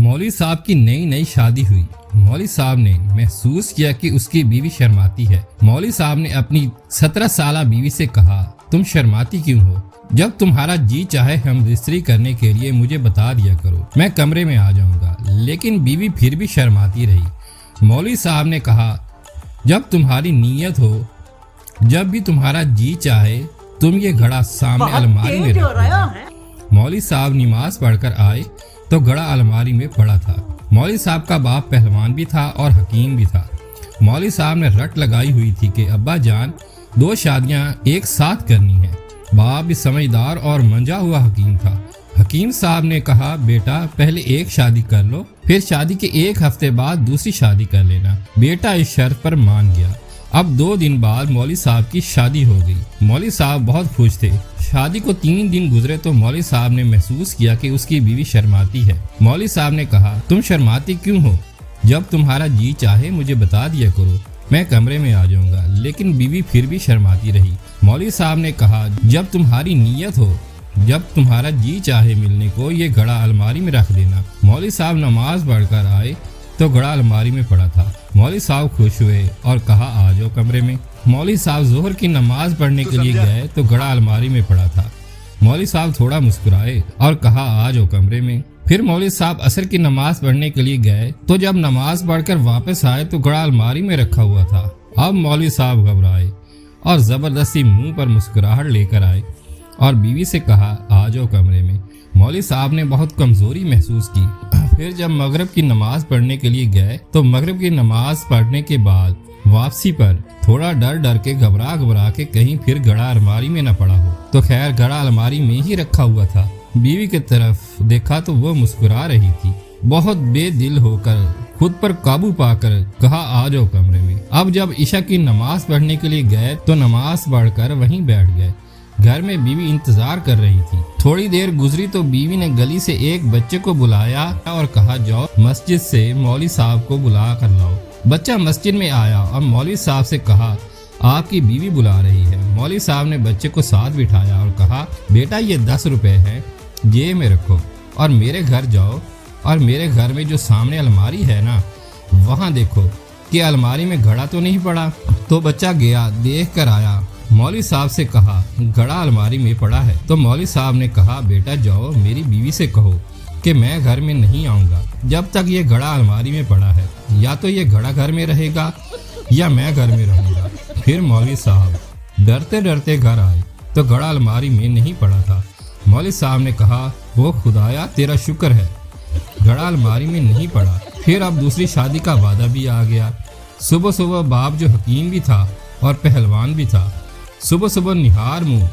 مولوی صاحب کی نئی نئی شادی ہوئی۔ مولوی صاحب نے محسوس کیا کہ اس کی بیوی شرماتی ہے۔ مولوی صاحب نے اپنی 17 سالہ بیوی سے کہا، تم شرماتی کیوں ہو؟ جب تمہارا جی چاہے ہم بستری کرنے کے لیے مجھے بتا دیا کرو، میں کمرے میں آ جاؤں گا۔ لیکن بیوی پھر بھی شرماتی رہی۔ مولوی صاحب نے کہا، جب تمہاری نیت ہو، جب بھی تمہارا جی چاہے تم یہ گھڑا سامنے الماری میں رکھ دینا۔ مولوی صاحب نماز پڑھ کر آئے تو گھڑا الماری میں پڑا تھا۔ مولوی صاحب کا باپ پہلوان بھی تھا اور حکیم بھی تھا۔ مولوی صاحب نے رٹ لگائی ہوئی تھی کہ ابا جان 2 شادیاں ایک ساتھ کرنی ہیں۔ باپ بھی سمجھدار اور منجا ہوا حکیم تھا۔ حکیم صاحب نے کہا، بیٹا پہلے ایک شادی کر لو، پھر شادی کے 1 ہفتے بعد دوسری شادی کر لینا۔ بیٹا اس شرط پر مان گیا۔ اب 2 دن بعد مولوی صاحب کی شادی ہو گئی۔ مولوی صاحب بہت خوش تھے۔ شادی کو 3 دن گزرے تو مولوی صاحب نے محسوس کیا کہ اس کی بیوی شرماتی ہے۔ مولوی صاحب نے کہا، تم شرماتی کیوں ہو؟ جب تمہارا جی چاہے مجھے بتا دیا کرو، میں کمرے میں آ جاؤں گا۔ لیکن بیوی پھر بھی شرماتی رہی۔ مولوی صاحب نے کہا، جب تمہاری نیت ہو، جب تمہارا جی چاہے ملنے کو، یہ گھڑا الماری میں رکھ دینا۔ مولوی صاحب نماز پڑھ کر آئے تو گھڑا الماری میں پڑا تھا۔ مولوی صاحب خوش ہوئے اور کہا، آ جاؤ کمرے میں۔ مولوی صاحب ظہر کی نماز پڑھنے کے لیے گئے تو گھڑا الماری میں پڑا تھا۔ مولوی صاحب تھوڑا مسکرائے اور کہا، آ جاؤ کمرے میں۔ پھر مولوی صاحب عصر کی نماز پڑھنے کے لیے گئے تو جب نماز پڑھ کر واپس آئے تو گھڑا الماری میں رکھا ہوا تھا۔ اب مولوی صاحب گھبرائے اور زبردستی منہ پر مسکراہٹ لے کر آئے اور بیوی سے کہا، آ جاؤ کمرے میں۔ مولوی صاحب نے بہت کمزوری محسوس کی۔ پھر جب مغرب کی نماز پڑھنے کے لیے گئے تو مغرب کی نماز پڑھنے کے بعد واپسی پر تھوڑا ڈر کے گھبرا کے کہیں پھر گھڑا الماری میں نہ پڑا ہو، تو خیر گھڑا الماری میں ہی رکھا ہوا تھا۔ بیوی کی طرف دیکھا تو وہ مسکرا رہی تھی۔ بہت بے دل ہو کر خود پر قابو پا کر کہا، آ جاؤ کمرے میں۔ اب جب عشاء کی نماز پڑھنے کے لیے گئے تو نماز پڑھ کر وہیں بیٹھ گئے۔ گھر میں بیوی انتظار کر رہی تھی۔ تھوڑی دیر گزری تو بیوی نے گلی سے ایک بچے کو بلایا اور کہا، جاؤ مسجد سے مولوی صاحب کو بلا کر لاؤ۔ بچہ مسجد میں آیا اور مولوی صاحب سے کہا، آپ کی بیوی بلا رہی ہے۔ مولوی صاحب نے بچے کو ساتھ بٹھایا اور کہا، بیٹا یہ 10 روپے ہے، جیب میں رکھو اور میرے گھر جاؤ اور میرے گھر میں جو سامنے الماری ہے نا، وہاں دیکھو کہ الماری میں گھڑا تو نہیں پڑا۔ تو بچہ گیا، دیکھ کر آیا۔ مولوی صاحب سے کہا، گھڑا الماری میں پڑا ہے۔ تو مولوی صاحب نے کہا، بیٹا جاؤ میری بیوی سے کہو کہ میں گھر میں نہیں آؤں گا جب تک یہ گھڑا الماری میں پڑا ہے، یا تو یہ گھڑا گھر میں رہے گا یا میں گھر میں رہوں گا۔ پھر مولوی صاحب ڈرتے گھر آئے تو گھڑا الماری میں نہیں پڑا تھا۔ مولوی صاحب نے کہا، وہ خدایا تیرا شکر ہے، گھڑا الماری میں نہیں پڑا۔ پھر اب دوسری شادی کا وعدہ بھی آ گیا۔ صبح باپ جو حکیم بھی تھا اور پہلوان بھی تھا، صبح نہار منہ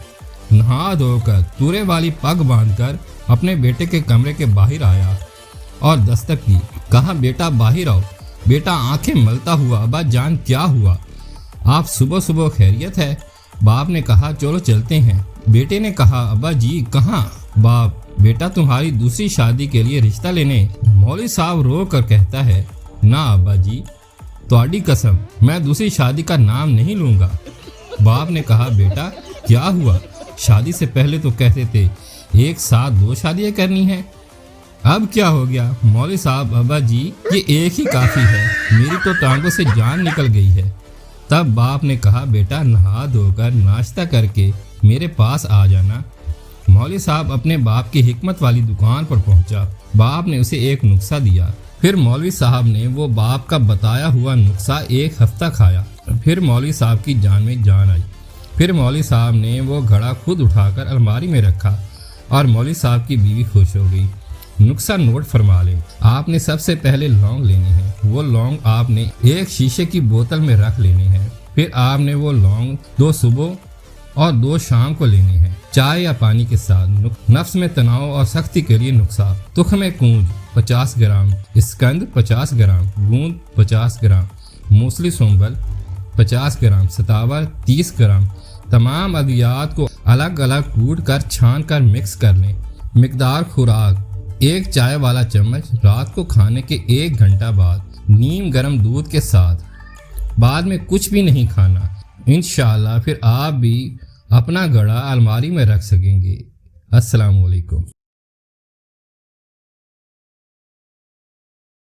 نہا دھو کر تورے والی پگ باندھ کر اپنے بیٹے کے کمرے کے باہر آیا اور دستک کی۔ کہا، بیٹا باہر آؤ۔ بیٹا آنکھیں ملتا ہوا، ابا جان کیا ہوا؟ آپ صبح خیریت ہے؟ باپ نے کہا، چلو چلتے ہیں۔ بیٹے نے کہا، ابا جی کہاں؟ باپ، بیٹا تمہاری دوسری شادی کے لیے رشتہ لینے۔ مولوی صاحب رو کر کہتا ہے، نہ ابا جی، تہاڈی قسم میں دوسری شادی کا نام نہیں لوں گا۔ باپ نے کہا، بیٹا کیا ہوا؟ شادی سے پہلے تو کہتے تھے ایک ساتھ 2 شادیاں کرنی ہیں، اب کیا ہو گیا؟ مولوی صاحب، ابا جی یہ ایک ہی کافی ہے، میری تو ٹانگوں سے جان نکل گئی ہے۔ تب باپ نے کہا، بیٹا نہا دھو کر ناشتہ کر کے میرے پاس آ جانا۔ مولوی صاحب اپنے باپ کی حکمت والی دکان پر پہنچا۔ باپ نے اسے ایک نسخہ دیا۔ پھر مولوی صاحب نے وہ باپ کا بتایا ہوا نسخہ 1 ہفتہ کھایا۔ پھر مولوی صاحب کی جان میں جان آئی۔ پھر مولوی صاحب نے وہ گھڑا خود اٹھا کر الماری میں رکھا اور مولوی صاحب کی بیوی خوش ہو گئی۔ نسخہ نوٹ فرما لیں، آپ نے سب سے پہلے لونگ لینی ہے۔ وہ لونگ آپ نے ایک شیشے کی بوتل میں رکھ لینے ہیں۔ پھر آپ نے وہ لونگ 2 صبح اور 2 شام کو لینے ہیں، چائے یا پانی کے ساتھ۔ نفس میں تناؤ اور سختی کے لیے نسخہ: تخم کونج 50 گرام، اسکند 50 گرام، گوند 50 گرام، موسلی سنبل 50 گرام، ستاور 30 گرام۔ تمام ادویات کو الگ الگ کوٹ کر چھان کر مکس کر لیں۔ مقدار خوراک: 1 چائے والا چمچ رات کو کھانے کے 1 گھنٹہ بعد نیم گرم دودھ کے ساتھ۔ بعد میں کچھ بھی نہیں کھانا۔ انشاءاللہ پھر آپ بھی اپنا گھڑا الماری میں رکھ سکیں گے۔ السلام علیکم۔